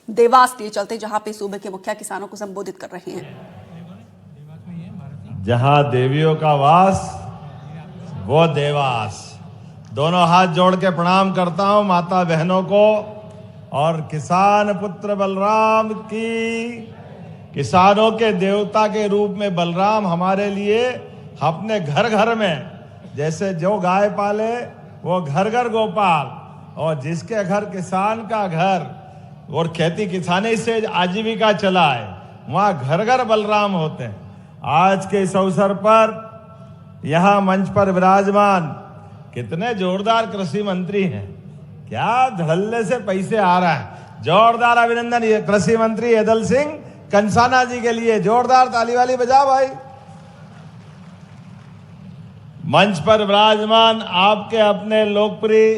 देवास लिए चलते, जहां पे सूबे के मुखिया किसानों को संबोधित कर रहे हैं। जहां देवियों का वास वो देवास। दोनों हाथ जोड़ के प्रणाम करता हूं माता बहनों को और किसान पुत्र बलराम की। किसानों के देवता के रूप में बलराम हमारे लिए अपने घर घर में, जैसे जो गाय पाले वो घर घर गोपाल, और जिसके घर किसान का घर और खेती किसानी से आजीविका चलाए वहां घर घर बलराम होते हैं। आज के इस अवसर पर यहां मंच पर विराजमान कितने जोरदार कृषि मंत्री हैं, क्या धड़ल्ले से पैसे आ रहा है। जोरदार अभिनंदन ये कृषि मंत्री एदल सिंह कंसाना जी के लिए, जोरदार ताली वाली बजाओ भाई। मंच पर विराजमान आपके अपने लोकप्रिय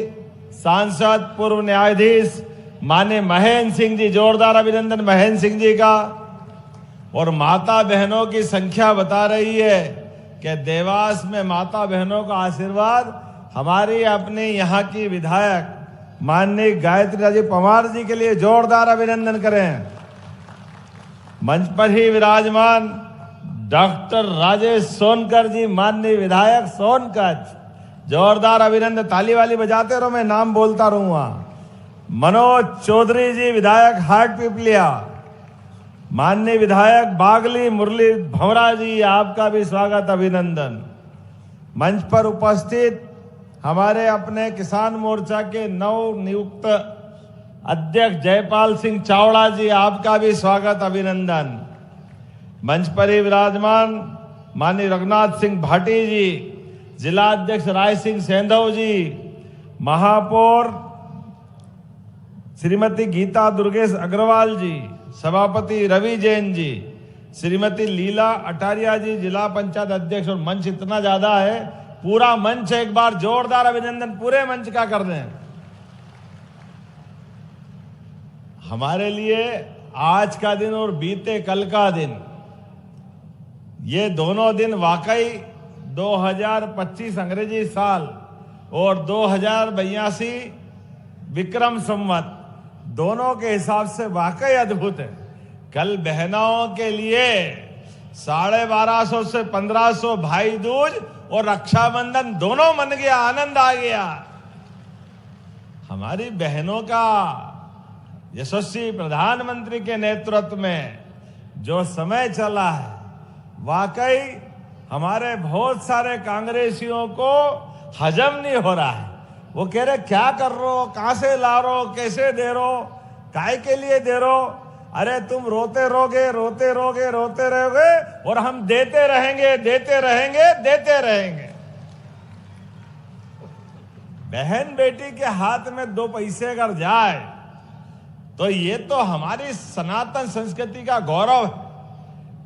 सांसद पूर्व न्यायाधीश माननीय महेंद्र सिंह जी, जोरदार अभिनंदन महेंद्र सिंह जी का। और माता बहनों की संख्या बता रही है कि देवास में माता बहनों का आशीर्वाद हमारी अपनी यहाँ की विधायक माननीय गायत्री राजे पवार जी के लिए जोरदार अभिनंदन करें। मंच पर ही विराजमान डॉक्टर राजेश सोनकर जी, माननीय विधायक सोनकर, जोरदार अभिनंदन, ताली वाली बजाते रहो, मैं नाम बोलता रहूंगा। मनोज चौधरी जी, विधायक हाट पिपलिया, माननीय विधायक बागली मुरली भंवरा जी, आपका भी स्वागत अभिनंदन। मंच पर उपस्थित हमारे अपने किसान मोर्चा के नव नियुक्त अध्यक्ष जयपाल सिंह चावड़ा जी, आपका भी स्वागत अभिनंदन। मंच पर ही विराजमान माननीय रघुनाथ सिंह भाटी जी, जिला अध्यक्ष राय सिंह सेंधव जी, महापौर श्रीमती गीता दुर्गेश अग्रवाल जी, सभापति रवि जैन जी, श्रीमती लीला अटारिया जी, जिला पंचायत अध्यक्ष। और मंच इतना ज्यादा है, पूरा मंच एक बार जोरदार अभिनंदन पूरे मंच का कर दें। हमारे लिए आज का दिन और बीते कल का दिन, ये दोनों दिन वाकई 2025 अंग्रेजी साल और 2082 विक्रम संवत दोनों के हिसाब से वाकई अद्भुत है। कल बहनों के लिए 1250 से 1500 भाई दूज और रक्षाबंधन दोनों मन गया, आनंद आ गया। हमारी बहनों का यशस्वी प्रधानमंत्री के नेतृत्व में जो समय चला है, वाकई हमारे बहुत सारे कांग्रेसियों को हजम नहीं हो रहा है। वो कह रहे क्या कर रहे हो, कहां से ला रहे हो, कैसे दे रहे हो, काय के लिए दे रहे हो। अरे तुम रोते रहोगे, रोते रहोगे, रोते रहोगे और हम देते रहेंगे, देते रहेंगे, देते रहेंगे। बहन बेटी के हाथ में 2 पैसे अगर जाए तो ये तो हमारी सनातन संस्कृति का गौरव है,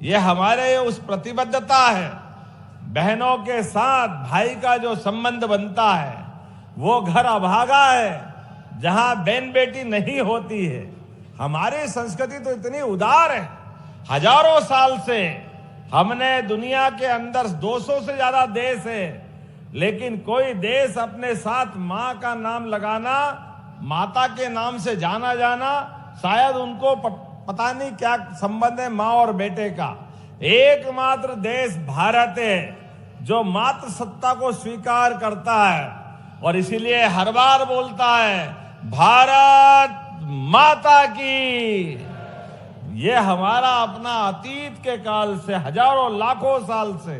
ये हमारे उस प्रतिबद्धता है। बहनों के साथ भाई का जो संबंध बनता है वो घर अभागा है जहां बहन बेटी नहीं होती है। हमारी संस्कृति तो इतनी उदार है, हजारों साल से हमने दुनिया के अंदर 200 से ज्यादा देश है, लेकिन कोई देश अपने साथ मां का नाम लगाना, माता के नाम से जाना जाना, शायद उनको पता नहीं क्या संबंध है मां और बेटे का। एकमात्र देश भारत है जो मातृ सत्ता को स्वीकार करता है और इसीलिए हर बार बोलता है भारत माता की। ये हमारा अपना अतीत के काल से, हजारों लाखों साल से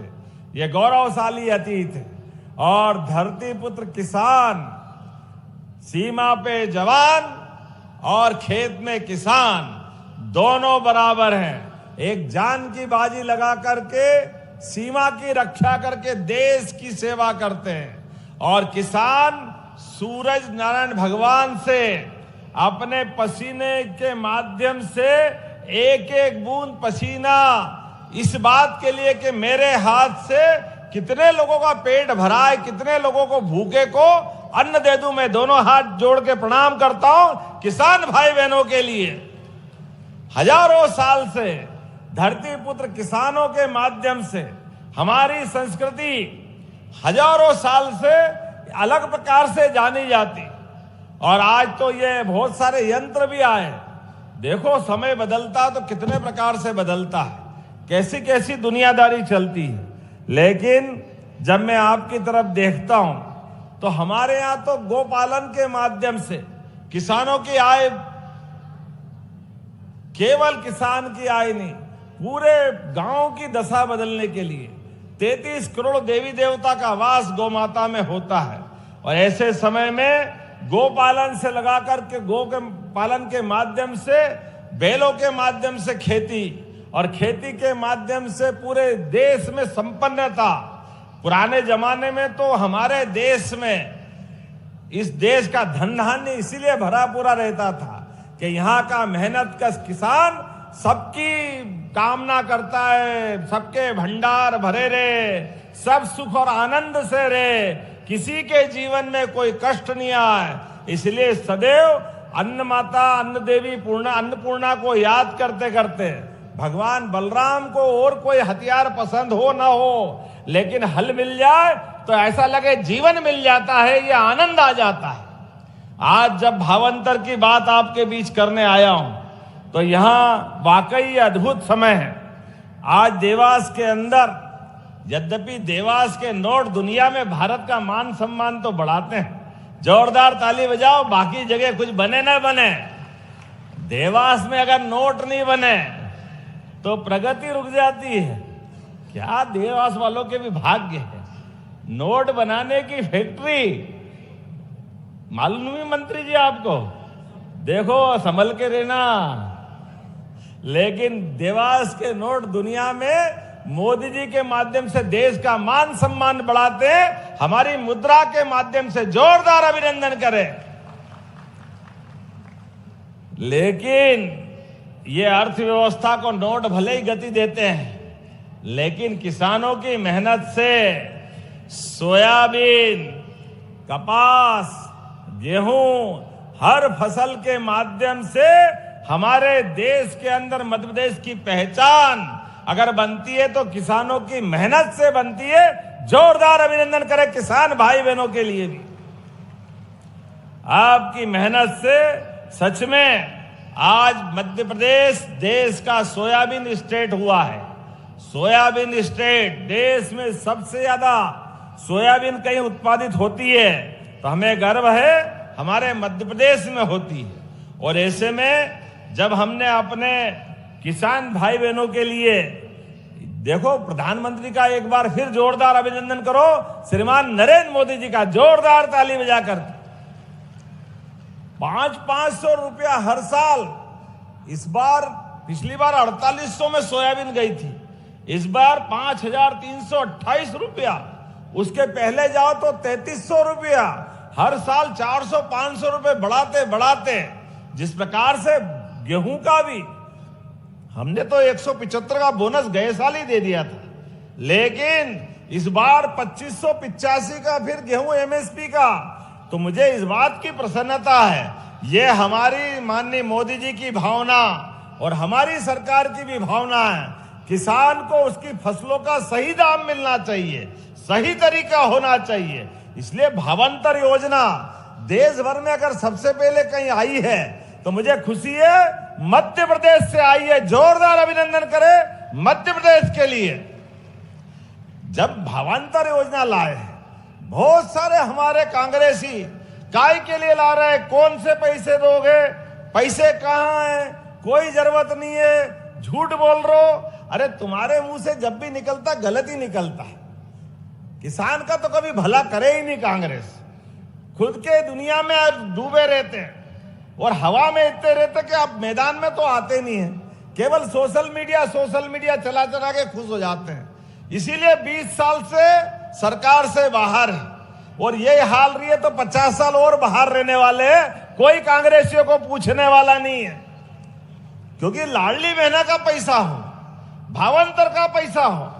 ये गौरवशाली अतीत है। और धरती पुत्र किसान, सीमा पे जवान और खेत में किसान दोनों बराबर हैं। एक जान की बाजी लगा करके सीमा की रक्षा करके देश की सेवा करते हैं, और किसान सूरज नारायण भगवान से अपने पसीने के माध्यम से एक एक बूंद पसीना, इस बात के लिए कि मेरे हाथ से कितने लोगों का पेट भरा है, कितने लोगों को भूखे को अन्न दे दूं। मैं दोनों हाथ जोड़ के प्रणाम करता हूं किसान भाई बहनों के लिए। हजारों साल से धरती पुत्र किसानों के माध्यम से हमारी संस्कृति हजारों साल से अलग प्रकार से जानी जाती, और आज तो ये बहुत सारे यंत्र भी आए देखो समय बदलता तो कितने प्रकार से बदलता है, कैसी कैसी दुनियादारी चलती है, लेकिन जब मैं आपकी तरफ देखता हूं तो हमारे यहां तो गोपालन के माध्यम से किसानों की आय, केवल किसान की आय नहीं, पूरे गांव की दशा बदलने के लिए 33 करोड़ देवी देवता का वास गौमाता में होता है। और ऐसे समय में गोपालन से लगा करके गो के पालन के माध्यम से, बैलों के माध्यम से खेती, और खेती के माध्यम से पूरे देश में संपन्नता। पुराने जमाने में तो हमारे देश में, इस देश का धन धान्य इसीलिए भरा पूरा रहता था कि यहाँ का मेहनत कश किसान सबकी कामना करता है, सबके भंडार भरे रहे, सब सुख और आनंद से रहे, किसी के जीवन में कोई कष्ट नहीं आए। इसलिए सदैव अन्न माता, अन्न देवी अन्नपूर्णा को याद करते करते भगवान बलराम को और कोई हथियार पसंद हो ना हो, लेकिन हल मिल जाए तो ऐसा लगे जीवन मिल जाता है, ये आनंद आ जाता है। आज जब भावांतर की बात आपके बीच करने आया हूं तो यहां वाकई अद्भुत समय है। आज देवास के अंदर, यद्यपि देवास के नोट दुनिया में भारत का मान सम्मान तो बढ़ाते हैं, जोरदार ताली बजाओ, बाकी जगह कुछ बने ना बने, देवास में अगर नोट नहीं बने तो प्रगति रुक जाती है। क्या देवास वालों के भी भाग्य है, नोट बनाने की फैक्ट्री। मालूम नहीं मंत्री जी आपको, देखो संभल के रहना। लेकिन देवास के नोट दुनिया में मोदी जी के माध्यम से देश का मान सम्मान बढ़ाते हैं। हमारी मुद्रा के माध्यम से जोरदार अभिनंदन करें। लेकिन ये अर्थव्यवस्था को नोट भले ही गति देते हैं, लेकिन किसानों की मेहनत से सोयाबीन, कपास, गेहूं, हर फसल के माध्यम से हमारे देश के अंदर मध्य प्रदेश की पहचान अगर बनती है तो किसानों की मेहनत से बनती है। जोरदार अभिनंदन करें किसान भाई बहनों के लिए भी। आपकी मेहनत से सच में आज मध्य प्रदेश देश का सोयाबीन स्टेट हुआ है। सोयाबीन स्टेट, देश में सबसे ज्यादा सोयाबीन कहीं उत्पादित होती है तो हमें गर्व है, हमारे मध्य प्रदेश में होती है। और ऐसे में जब हमने अपने किसान भाई बहनों के लिए, देखो प्रधानमंत्री का एक बार फिर जोरदार अभिनंदन करो, श्रीमान नरेंद्र मोदी जी का जोरदार ताली बजाकर। 500 रुपया हर साल, इस बार, पिछली बार 4800 में सोयाबीन गई थी, इस बार 5328 रुपया, उसके पहले जाओ तो 3300 रुपया, हर साल 400-500 रुपए बढ़ाते बढ़ाते, जिस प्रकार से गेहूं का भी हमने तो 175 का बोनस गए साल ही दे दिया था, लेकिन इस बार 2585 का फिर गेहूं एमएसपी का। तो मुझे इस बात की प्रसन्नता है, ये हमारी माननीय मोदी जी की भावना और हमारी सरकार की भी भावना है। किसान को उसकी फसलों का सही दाम मिलना चाहिए, सही तरीका होना चाहिए। इसलिए भावांतर योजना देश भर में अगर सबसे पहले कहीं आई है तो मुझे खुशी है मध्य प्रदेश से आई है। जोरदार अभिनंदन करें मध्य प्रदेश के लिए। जब भावांतर योजना लाए, बहुत सारे हमारे कांग्रेसी काय के लिए ला रहे हैं, कौन से पैसे दोगे, पैसे कहां हैं, कोई जरूरत नहीं है, झूठ बोल रहे हो। अरे तुम्हारे मुंह से जब भी निकलता गलत ही निकलता है। किसान का तो कभी भला करे ही नहीं कांग्रेस, खुद के दुनिया में डूबे रहते हैं और हवा में इतने रहते कि आप मैदान में तो आते नहीं है, केवल सोशल मीडिया चला चला के खुश हो जाते हैं। इसीलिए 20 साल से सरकार से बाहर है और ये हाल रही है तो 50 साल और बाहर रहने वाले हैं। कोई कांग्रेसियों को पूछने वाला नहीं है, क्योंकि लाडली बहना का पैसा हो, भावांतर का पैसा हो,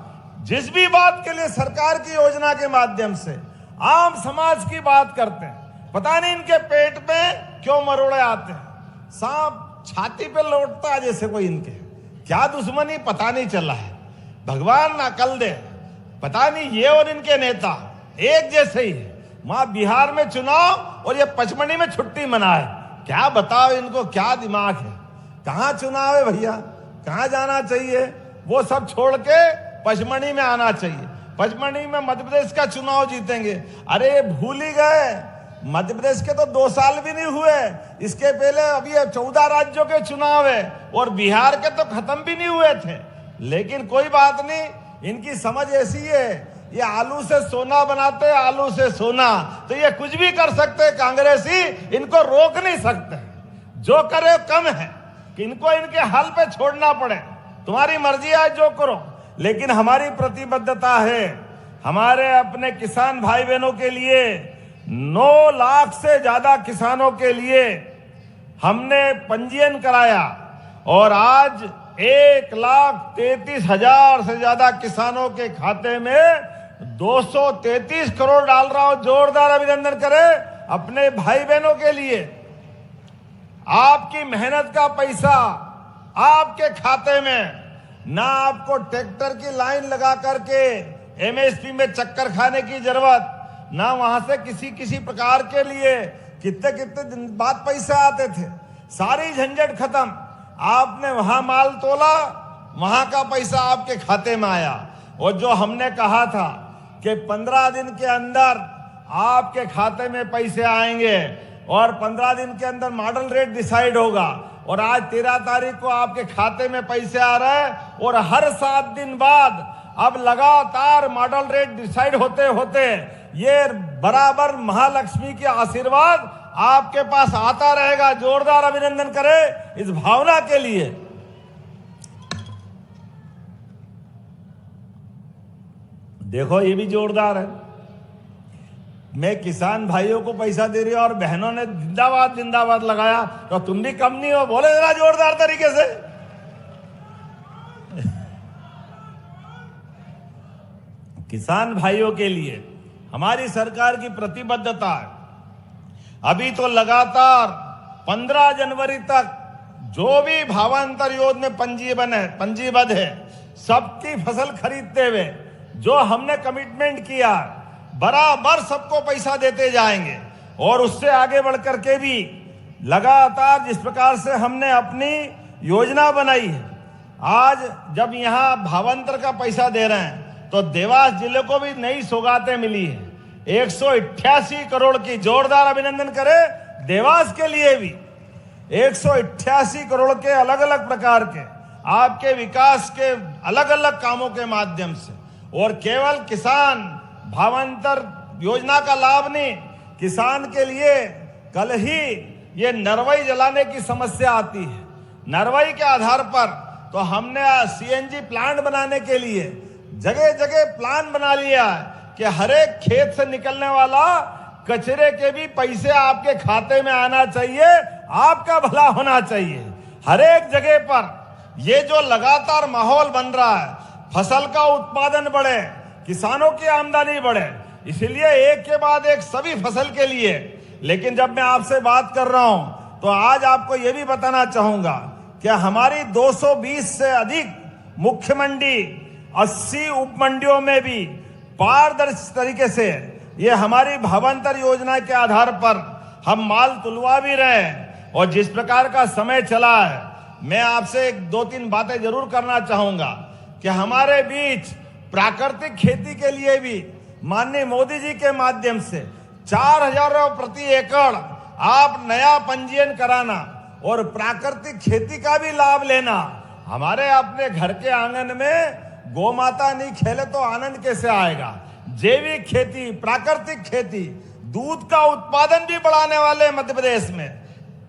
जिस भी बात के लिए सरकार की योजना के माध्यम से आम समाज की बात करते हैं, पता नहीं इनके पेट में क्यों मरोड़े आते हैं, सांप छाती पे लौटता है जैसे कोई, इनके क्या दुश्मनी पता नहीं चला है। भगवान अकल दे, पता नहीं ये और इनके नेता एक जैसे ही है। वहां बिहार में चुनाव और ये पचमढ़ी में छुट्टी मनाए, क्या बताओ इनको क्या दिमाग है। कहां चुनाव है भैया, कहां जाना चाहिए? वो सब छोड़ के पचमढ़ी में आना चाहिए। पचमढ़ी में मध्य प्रदेश का चुनाव जीतेंगे। अरे ये भूल ही गए, मध्य प्रदेश के तो 2 साल भी नहीं हुए, इसके पहले अभी 14 राज्यों के चुनाव है और बिहार के तो खत्म भी नहीं हुए थे। लेकिन कोई बात नहीं, इनकी समझ ऐसी है, ये आलू से सोना बनाते, आलू से सोना, तो ये कुछ भी कर सकते। कांग्रेसी इनको रोक नहीं सकते, जो करे कम है कि इनको इनके हाल पे छोड़ना पड़े। तुम्हारी मर्जी है, जो करो, लेकिन हमारी प्रतिबद्धता है हमारे अपने किसान भाई बहनों के लिए। 9 लाख से ज्यादा किसानों के लिए हमने पंजीयन कराया और आज 1,33,000 से ज्यादा किसानों के खाते में 233 करोड़ डाल रहा हूं। जोरदार अभिनंदन करें अपने भाई बहनों के लिए। आपकी मेहनत का पैसा आपके खाते में, ना आपको ट्रैक्टर की लाइन लगा करके एमएसपी में चक्कर खाने की जरूरत, ना वहां से किसी प्रकार के लिए कितने दिन बाद पैसे आते थे। सारी झंझट खत्म। आपने वहां माल तोला, वहां का पैसा आपके खाते में आया। और जो हमने कहा था कि 15 दिन के अंदर आपके खाते में पैसे आएंगे और 15 दिन के अंदर मॉडल रेट डिसाइड होगा, और आज 13 तारीख को आपके खाते में पैसे आ रहे हैं। और हर 7 दिन बाद अब लगातार मॉडल रेट डिसाइड होते होते ये बराबर महालक्ष्मी के आशीर्वाद आपके पास आता रहेगा। जोरदार अभिनंदन करें इस भावना के लिए। देखो ये भी जोरदार है। मैं किसान भाइयों को पैसा दे रही हूं और बहनों ने जिंदाबाद जिंदाबाद लगाया, तो तुम भी कम नहीं हो, बोले जरा जोरदार तरीके से। किसान भाइयों के लिए हमारी सरकार की प्रतिबद्धता है। अभी तो लगातार 15 जनवरी तक जो भी भावांतर योजना में पंजीबद्ध है, सबकी फसल खरीदते हुए जो हमने कमिटमेंट किया, बराबर सबको पैसा देते जाएंगे। और उससे आगे बढ़कर के भी लगातार जिस प्रकार से हमने अपनी योजना बनाई है, आज जब यहां भावांतर का पैसा दे रहे हैं तो देवास जिले को भी नई सौगातें मिली है 188 करोड़ की। जोरदार अभिनंदन करें देवास के लिए भी। 188 करोड़ के अलग अलग प्रकार के आपके विकास के अलग अलग कामों के माध्यम से। और केवल किसान भावांतर योजना का लाभ नहीं, किसान के लिए कल ही ये नरवई जलाने की समस्या आती है। नरवई के आधार पर तो हमने सीएनजी प्लांट बनाने के लिए जगह जगह प्लान बना लिया है कि हर एक खेत से निकलने वाला कचरे के भी पैसे आपके खाते में आना चाहिए, आपका भला होना चाहिए। हर एक जगह पर ये जो लगातार माहौल बन रहा है, फसल का उत्पादन बढ़े, किसानों की आमदनी बढ़े, इसलिए एक के बाद एक सभी फसल के लिए। लेकिन जब मैं आपसे बात कर रहा हूं तो आज आपको यह भी बताना चाहूंगा कि हमारी 220 से अधिक मुख्य मंडी, 80 उप मंडियों में भी पारदर्शी तरीके से ये हमारी भावांतर योजना के आधार पर हम माल तुलवा भी रहे हैं। और जिस प्रकार का समय चला है, मैं आपसे 2-3 बातें जरूर करना चाहूंगा कि हमारे बीच प्राकृतिक खेती के लिए भी माननीय मोदी जी के माध्यम से 4,000 रुपये प्रति एकड़ आप नया पंजीयन कराना और प्राकृतिक खेती का भी लाभ लेना। हमारे अपने घर के आंगन में गौ माता नहीं खेले तो आनंद कैसे आएगा। जैविक खेती, प्राकृतिक खेती, दूध का उत्पादन भी बढ़ाने वाले मध्य प्रदेश में।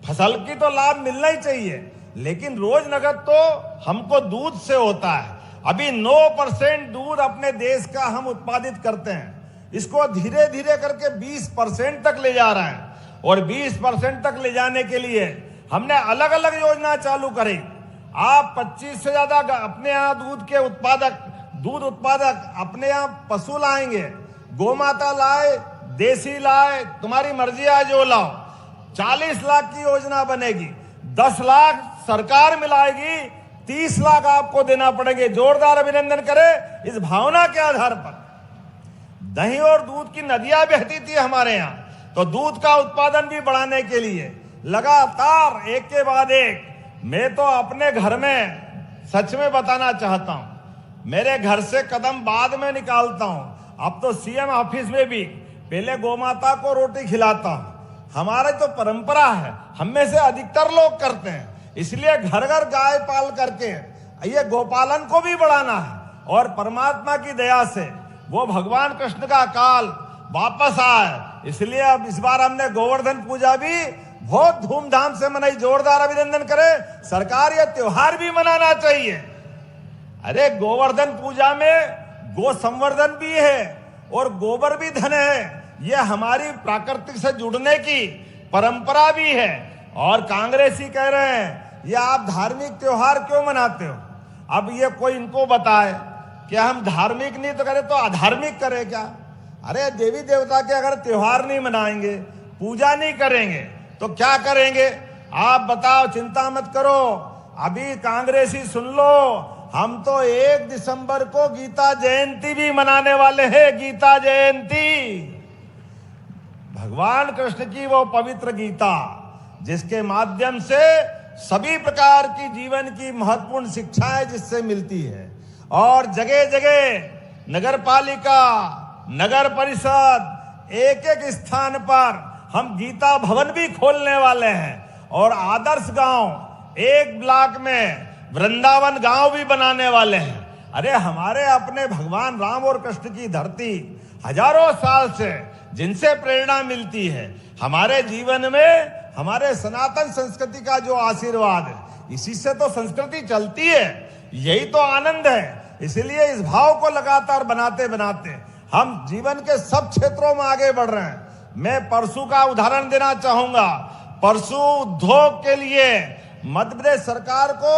फसल की तो लाभ मिलना ही चाहिए, लेकिन रोज नगद तो हमको दूध से होता है। अभी 9% दूध अपने देश का हम उत्पादित करते हैं, इसको धीरे धीरे करके 20% तक ले जा रहे हैं। और 20% तक ले जाने के लिए हमने अलग अलग योजना चालू करी। आप 25 से ज्यादा अपने यहाँ दूध उत्पादक अपने यहाँ पशु लाएंगे, गौ माता लाए, देसी लाए, तुम्हारी मर्जी है जो लाओ। 40 लाख की योजना बनेगी, 10 लाख सरकार मिलाएगी, 30 लाख आपको देना पड़ेंगे। जोरदार अभिनंदन करें इस भावना के आधार पर। दही और दूध की नदियां बहती थी हमारे यहाँ, तो दूध का उत्पादन भी बढ़ाने के लिए लगातार एक के बाद एक मैं तो अपने घर में सच में बताना चाहता हूं, मेरे घर से कदम बाद में निकालता हूं। अब तो सीएम ऑफिस में भी पहले गोमाता को रोटी खिलाता हूं। हमारी तो परंपरा है, हम में से अधिकतर लोग करते हैं। इसलिए घर घर गाय पाल करके ये गोपालन को भी बढ़ाना है और परमात्मा की दया से वो भगवान कृष्ण का काल वापस आए। इसलिए अब इस बार हमने गोवर्धन पूजा भी बहुत धूमधाम से मनाई। जोरदार अभिनंदन करें। सरकार ये त्योहार भी मनाना चाहिए। अरे गोवर्धन पूजा में गो संवर्धन भी है और गोबर भी धन है। ये हमारी प्राकृतिक से जुड़ने की परंपरा भी है। और कांग्रेसी कह रहे हैं ये आप धार्मिक त्योहार क्यों मनाते हो? अब ये कोई इनको बताए कि हम धार्मिक नहीं तो करें तो अधार्मिक करें क्या? अरे देवी देवता के अगर त्योहार नहीं मनाएंगे, पूजा नहीं करेंगे तो क्या करेंगे? आप बताओ, चिंता मत करो। अभी कांग्रेसी सुन लो, हम तो 1 दिसंबर को गीता जयंती भी मनाने वाले हैं। गीता जयंती, भगवान कृष्ण की वो पवित्र गीता जिसके माध्यम से सभी प्रकार की जीवन की महत्वपूर्ण शिक्षाएं जिससे मिलती है। और जगह जगह नगर पालिका, नगर परिषद, एक एक स्थान पर हम गीता भवन भी खोलने वाले हैं। और आदर्श गांव, एक ब्लॉक में वृंदावन गांव भी बनाने वाले हैं। अरे हमारे अपने भगवान राम और कृष्ण की धरती हजारों साल से जिनसे प्रेरणा मिलती है, हमारे जीवन में हमारे सनातन संस्कृति का जो आशीर्वाद है, इसी से तो संस्कृति चलती है। यही तो आनंद है। इसलिए इस भाव को लगातार बनाते बनाते हम जीवन के सब क्षेत्रों में आगे बढ़ रहे हैं। मैं परसू का उदाहरण देना चाहूंगा। परसू उद्योग के लिए मध्य प्रदेश सरकार को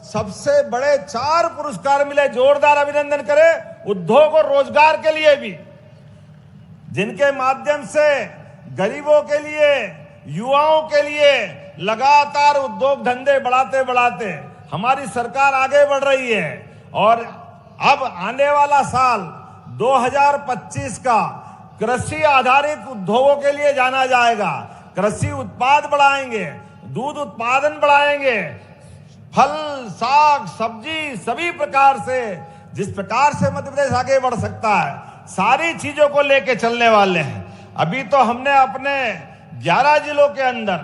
सबसे बड़े 4 पुरस्कार मिले। जोरदार अभिनंदन करें। उद्योग और रोजगार के लिए भी, जिनके माध्यम से गरीबों के लिए, युवाओं के लिए लगातार उद्योग धंधे बढ़ाते बढ़ाते हमारी सरकार आगे बढ़ रही है। और अब आने वाला साल 2025 का कृषि आधारित उद्योगों के लिए जाना जाएगा। कृषि उत्पाद बढ़ाएंगे, दूध उत्पादन बढ़ाएंगे, फल, साग, सब्जी, सभी प्रकार से जिस प्रकार से मध्य प्रदेश आगे बढ़ सकता है, सारी चीजों को लेके चलने वाले हैं। अभी तो हमने अपने 11 जिलों के अंदर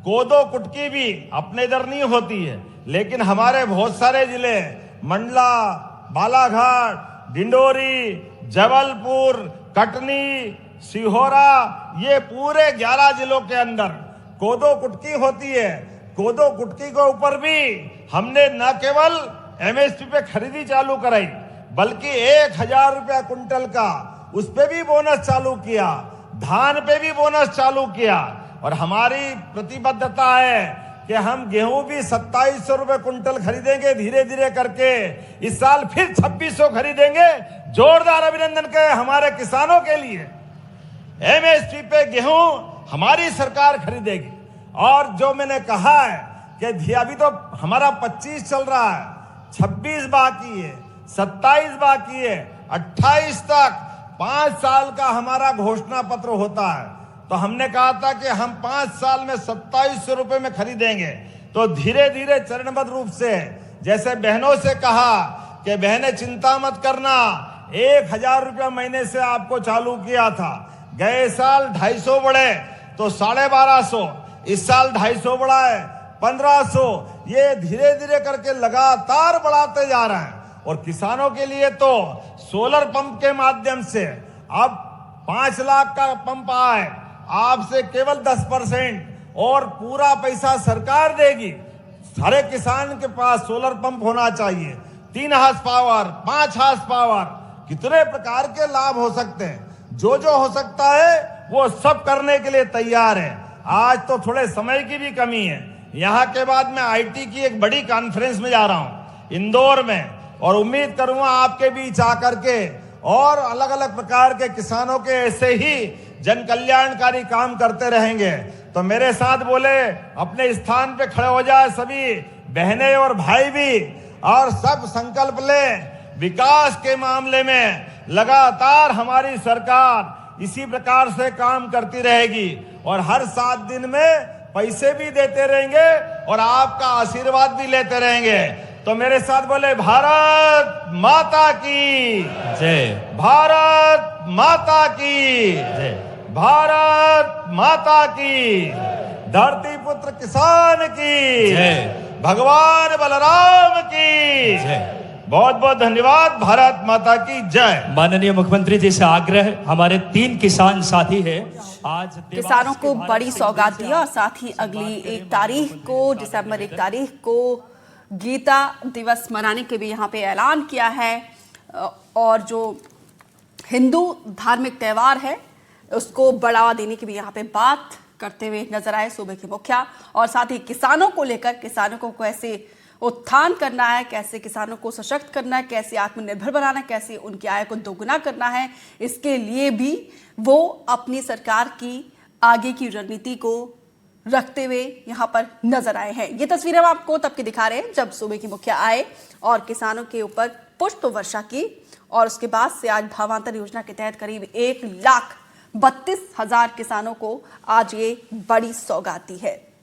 कोदो कुटकी भी अपने इधर नहीं होती है, लेकिन हमारे बहुत सारे जिले मंडला, बालाघाट, डिंडोरी, जबलपुर, कटनी, सिहोरा, ये पूरे 11 जिलों के अंदर कोदो कुटकी होती है। कोदो कुटकी के ऊपर भी हमने न केवल एमएसपी पे खरीदी चालू कराई, बल्कि 1000 रुपया कुंटल का उस पे भी बोनस चालू किया, धान पे भी बोनस चालू किया। और हमारी प्रतिबद्धता है कि हम गेहूं भी 2700 रुपए कुंटल खरीदेंगे धीरे धीरे करके। इस साल फिर 2600 खरीदेंगे। जोरदार अभिनंदन के हमारे किसानों के लिए। एमएसपी पे गेहूं हमारी सरकार खरीदेगी। और जो मैंने कहा है कि अभी तो हमारा 25 चल रहा है, 26 बाकी है, 27 बाकी है, 28 तक 5 साल का हमारा घोषणा पत्र होता है। तो हमने कहा था कि हम 5 साल में 2700 रुपए में खरीदेंगे। तो धीरे धीरे चरणबद्ध रूप से, जैसे बहनों से कहा कि बहनें चिंता मत करना, 1000 रुपया महीने से आपको चालू किया था। गए साल 250 बढ़े तो 1250, इस साल 250 बढ़ा है 1500। ये धीरे धीरे करके लगातार बढ़ाते जा रहे हैं। और किसानों के लिए तो सोलर पंप के माध्यम से अब 5 लाख का पंप आए, आपसे केवल 10% और पूरा पैसा सरकार देगी। सारे किसान के पास सोलर पंप होना चाहिए। 3 हार्स पावर, 5 हार्स पावर, कितने प्रकार के लाभ हो सकते हैं। जो जो हो सकता है वो सब करने के लिए तैयार है। आज तो थोड़े समय की भी कमी है। यहाँ के बाद मैं आईटी की एक बड़ी कॉन्फ्रेंस में जा रहा हूँ इंदौर में, और उम्मीद करूंगा आपके बीच आकर के और अलग अलग प्रकार के किसानों के ऐसे ही जन कल्याणकारी काम करते रहेंगे। तो मेरे साथ बोले, अपने स्थान पे खड़े हो जाए सभी बहनें और भाई भी, और सब संकल्प ले। विकास के मामले में लगातार हमारी सरकार इसी प्रकार से काम करती रहेगी। और हर 7 दिन में पैसे भी देते रहेंगे और आपका आशीर्वाद भी लेते रहेंगे। तो मेरे साथ बोले, भारत माता की जय। भारत माता की जय। भारत माता की, धरती पुत्र किसान की जय। भगवान बलराम की जय। बहुत बहुत धन्यवाद। भारत माता की जय। माननीय मुख्यमंत्री जी से आग्रह, हमारे 3 किसान साथी हैं आज किसानों को बड़ी सौगात दी और साथ ही अगली 1 तारीख को, दिसंबर 1 तारीख को गीता दिवस मनाने के भी यहाँ पे ऐलान किया है। और जो हिंदू धार्मिक त्यौहार है उसको बढ़ावा देने की भी यहाँ पे बात करते हुए नजर आए सूबे के मुखिया। और साथ ही किसानों को लेकर, किसानों को कैसे उत्थान करना है, कैसे किसानों को सशक्त करना है, कैसे आत्मनिर्भर बनाना है, कैसे उनकी आय को दोगुना करना है, इसके लिए भी वो अपनी सरकार की आगे की रणनीति को रखते हुए यहाँ पर नजर आए हैं। ये तस्वीरें हम आपको तब की दिखा रहे हैं जब सूबे की मुखिया आए और किसानों के ऊपर पुष्प वर्षा की, और उसके बाद से आज भावांतर योजना के तहत करीब 1,32,000 किसानों को आज ये बड़ी सौगात दी है।